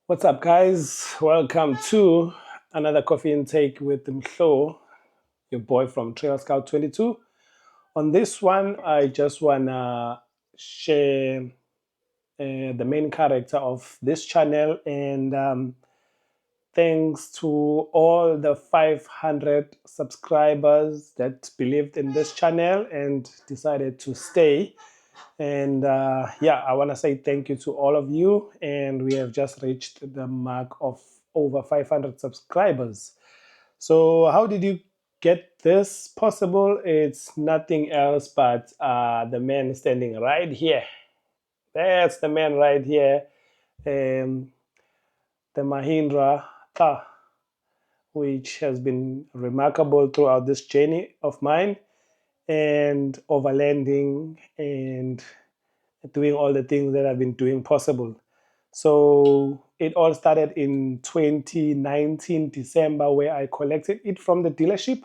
What's up, guys? Welcome to another coffee intake with Mhlo, your boy from Trail Scout 22. On this one, I just wanna share the main character of this channel, and thanks to all the 500 subscribers that believed in this channel and decided to stay. And yeah, I want to say thank you to all of you. And we have just reached the mark of over 500 subscribers. So, how did you get this possible? It's nothing else but the man standing right here. That's the man right here. Um, the Mahindra Thar, which has been remarkable throughout this journey of mine and overlanding and doing all the things that I've been doing possible. So it all started in 2019 December, where I collected it from the dealership.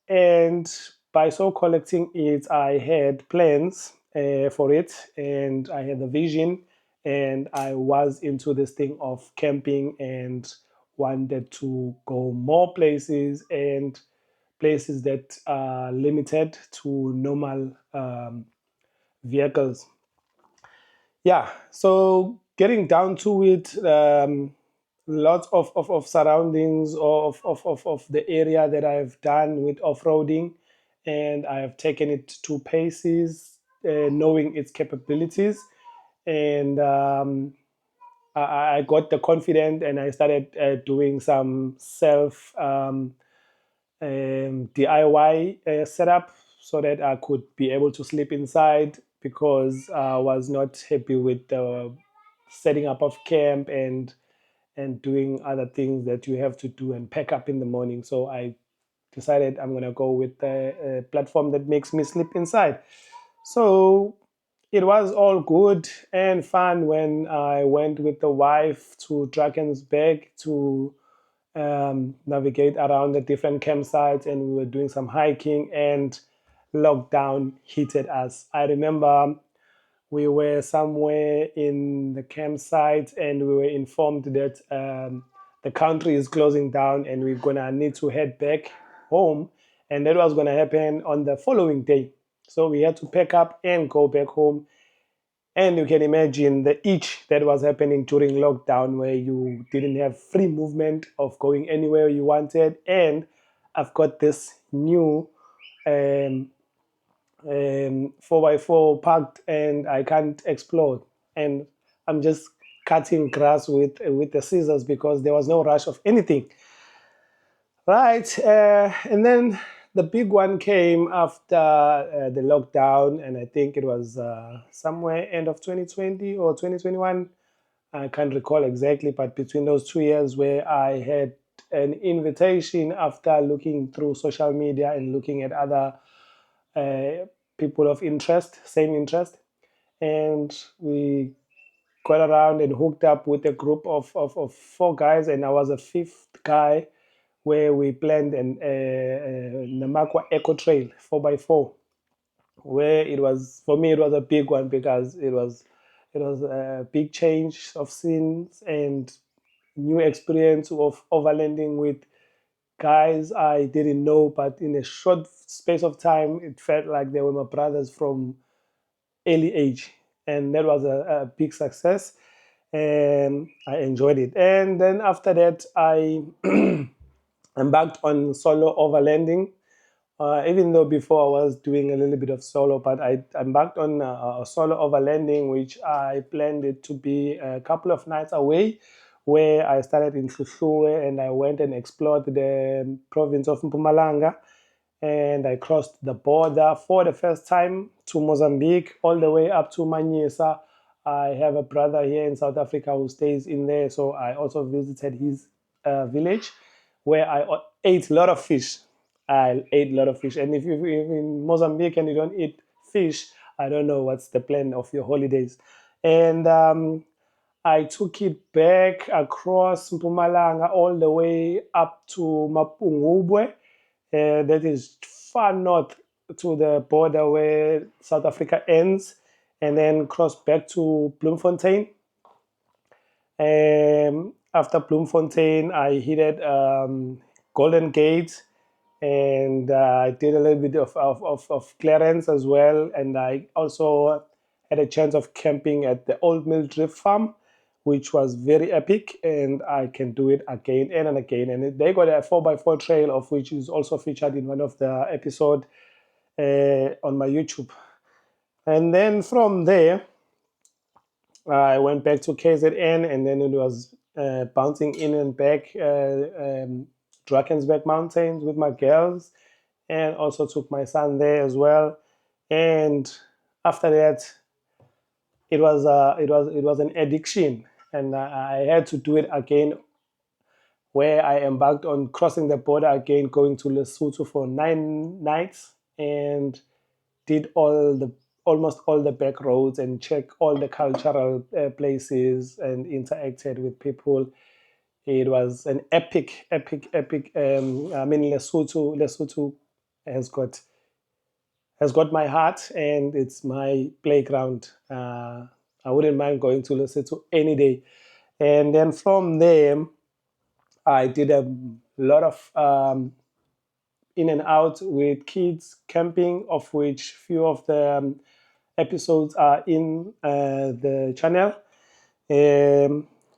And by so collecting it, I had plans for it, and I had the vision, and I was into this thing of camping and wanted to go more places and places that are limited to normal vehicles. Yeah, so getting down to it, lots of surroundings of the area that I've done with off-roading, and I have taken it to paces, knowing its capabilities, and I got the confidence, and I started doing some self DIY setup so that I could be able to sleep inside because I was not happy with the setting up of camp and doing other things that you have to do and pack up in the morning. So I decided I'm gonna go with a platform that makes me sleep inside. So it was all good and fun when I went with the wife to Drakensberg to navigate around the different campsites, and we were doing some hiking, and lockdown hit at us. I remember we were somewhere in the campsite and we were informed that the country is closing down and we're gonna need to head back home, and that was gonna happen on the following day. So we had to pack up and go back home, and you can imagine the itch that was happening during lockdown, where you didn't have free movement of going anywhere you wanted. And I've got this new 4x4 parked, and I can't explode. And I'm just cutting grass with the scissors because there was no rush of anything. Right. And then the big one came after the lockdown, and I think it was somewhere end of 2020 or 2021. I can't recall exactly, but between those 2 years, where I had an invitation after looking through social media and looking at other uh, people of interest, same interest, and we got around and hooked up with a group of four guys, and I was a fifth guy, where we planned an Namakwa Eco Trail 4x4, where it was, for me, it was a big one because it was a big change of scenes and new experience of overlanding with guys I didn't know, but in a short space of time, it felt like they were my brothers from early age, and that was a big success, and I enjoyed it. And then after that, I embarked on solo overlanding. Even though before I was doing a little bit of solo, but I embarked on a solo overlanding, which I planned it to be a couple of nights away, where I started in Hluhluwe and I went and explored the province of Mpumalanga, and I crossed the border for the first time to Mozambique, all the way up to Manyisa. I have a brother here in South Africa who stays in there, so I also visited his village, where I ate a lot of fish. I ate a lot of fish, and if you're in Mozambique and you don't eat fish, I don't know what's the plan of your holidays. And I took it back across Mpumalanga all the way up to Mapungubwe, that is far north to the border where South Africa ends, and then cross back to Bloemfontein, After Bloemfontein, I hit Golden Gate, and I did a little bit of clearance as well. And I also had a chance of camping at the Old Mill Drift Farm, which was very epic, and I can do it again and again. And they got a 4x4 trail, of which is also featured in one of the episode on my YouTube. And then from there, I went back to KZN, and then it was bouncing in and back Drakensberg Mountains with my girls, and also took my son there as well. And after that, it was an addiction, and I had to do it again. Where I embarked on crossing the border again, going to Lesotho for 9 nights, and did almost all the back roads and check all the cultural places and interacted with people. It was an epic. I mean, Lesotho has got my heart, and it's my playground. I wouldn't mind going to Lesotho any day. And then from there, I did a lot of in and out with kids camping, of which few of the episodes are in the channel.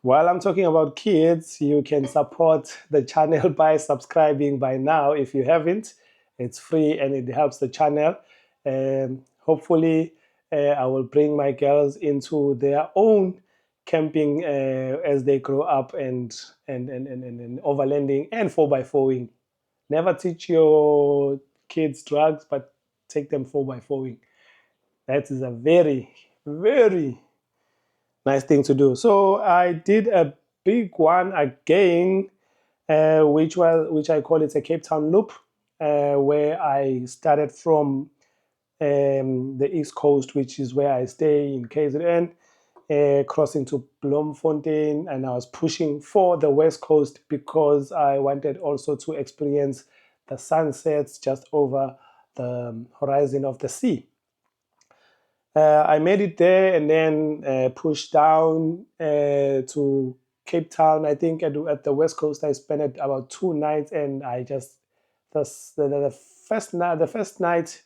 While I'm talking about kids, you can support the channel by subscribing by now if you haven't. It's free and it helps the channel. Hopefully, I will bring my girls into their own camping as they grow up, and overlanding and 4x4ing. Never teach your kids drugs, but take them 4x4ing. That is a very, very nice thing to do. So I did a big one again, which I call it a Cape Town loop, where I started from the East Coast, which is where I stay in KZN, crossing to Bloemfontein, and I was pushing for the West Coast because I wanted also to experience the sunsets just over the horizon of the sea. I made it there, and then pushed down to Cape Town. I think at the West Coast, I spent about 2 nights, and I just the first night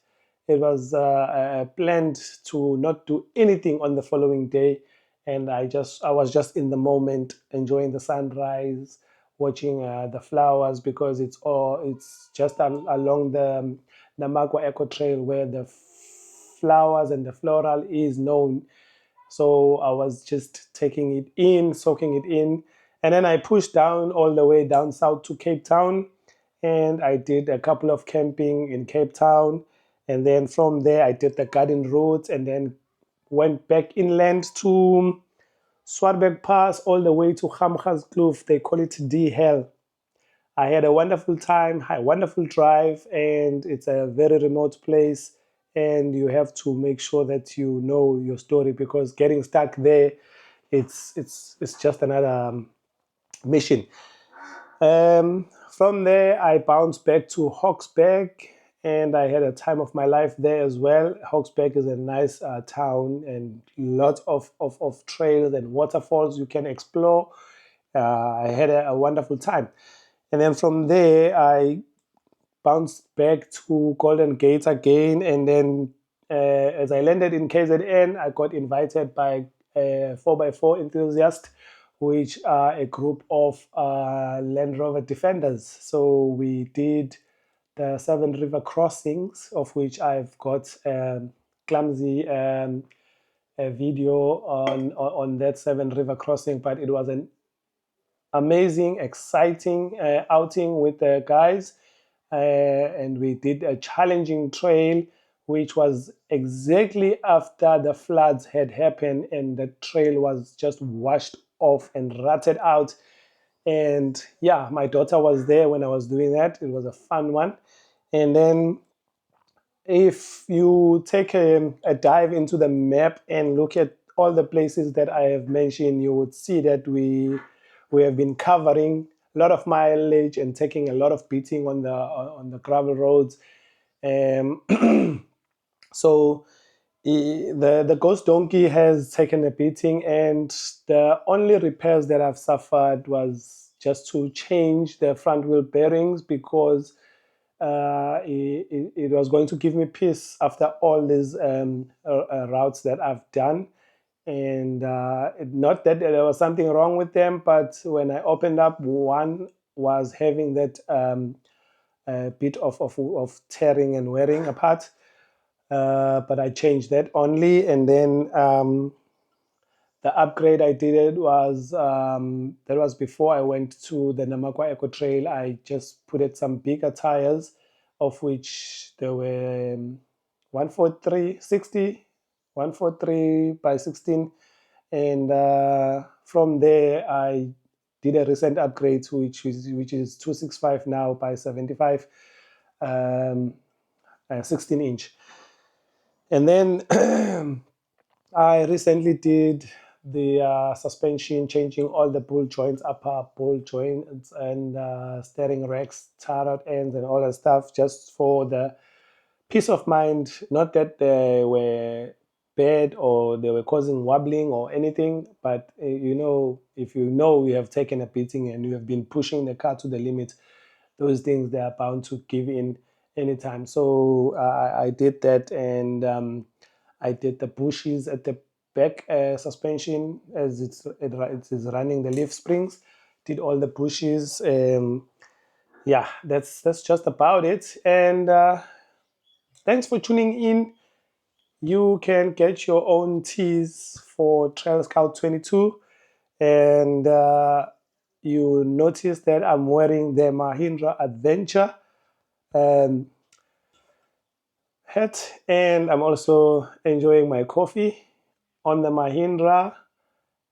it was planned to not do anything on the following day, and I was just in the moment, enjoying the sunrise, watching the flowers, because it's just along the Namakwa Eco Trail where the flowers and the floral is known. So I was just taking it in, soaking it in. And then I pushed down all the way down south to Cape Town. And I did a couple of camping in Cape Town. And then from there, I did the garden routes, and then went back inland to Swartberg Pass all the way to Gamgaskloof. They call it D Hell. I had a wonderful time, a wonderful drive, and it's a very remote place. And you have to make sure that you know your story, because getting stuck there, it's just another mission. From there, I bounced back to Hawksberg, and I had a time of my life there as well. Hawksberg is a nice town, and lots of trails and waterfalls you can explore. I had a wonderful time. And then from there, I bounced back to Golden Gate again. And then as I landed in KZN, I got invited by 4x4 enthusiasts, which are a group of Land Rover Defenders. So we did the Seven River crossings, of which I've got clumsy a video on that Seven River crossing, but it was an amazing, exciting outing with the guys. And we did a challenging trail, which was exactly after the floods had happened, and the trail was just washed off and rutted out. And yeah, my daughter was there when I was doing that. It was a fun one. And then if you take a dive into the map and look at all the places that I have mentioned, you would see that we have been covering a lot of mileage and taking a lot of beating on the gravel roads. So The ghost donkey has taken a beating, and the only repairs that I've suffered was just to change the front wheel bearings because it was going to give me peace after all these routes that I've done. And not that there was something wrong with them, but when I opened up, one was having that a bit of tearing and wearing apart. But I changed that only, and then the upgrade I did it was that was before I went to the Namakwa Eco Trail. I just put it some bigger tires, of which there were 143 60, 143 by 16, and from there I did a recent upgrade to which is 265 now by 75, 16 inch. And then I recently did the suspension, changing all the ball joints, upper ball joints, and steering racks, turret ends, and all that stuff, just for the peace of mind. Not that they were bad or they were causing wobbling or anything, but if you have taken a beating and you have been pushing the car to the limit, those things they are bound to give in anytime. So I did that, and I did the bushes at the back suspension as it is running the leaf springs. Did all the bushes. Yeah, that's just about it. And thanks for tuning in. You can get your own teas for Trail Scout 22, and you notice that I'm wearing the Mahindra Adventure um, hat, and I'm also enjoying my coffee on the Mahindra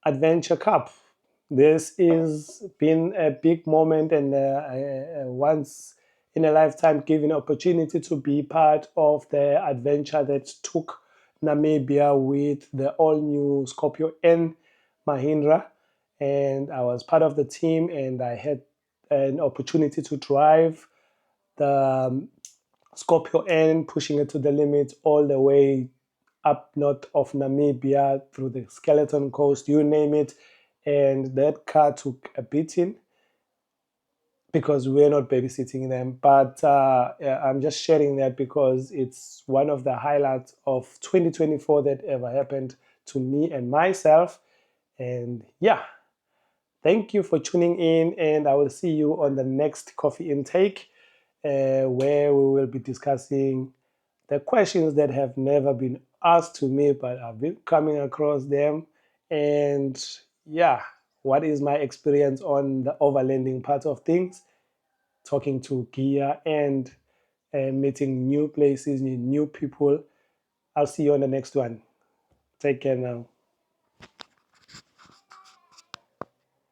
Adventure Cup. This is been a big moment and once in a lifetime given opportunity to be part of the adventure that took Namibia with the all new Scorpio N Mahindra. And I was part of the team, and I had an opportunity to drive the Scorpio N, pushing it to the limit all the way up north of Namibia through the Skeleton Coast, you name it. And that car took a beating because we're not babysitting them. But yeah, I'm just sharing that because it's one of the highlights of 2024 that ever happened to me and myself. And yeah, thank you for tuning in, and I will see you on the next coffee intake, where we will be discussing the questions that have never been asked to me, but I've been coming across them. And yeah, what is my experience on the overlanding part of things, talking to gear and meeting new places, new people. I'll see you on the next one. Take care now.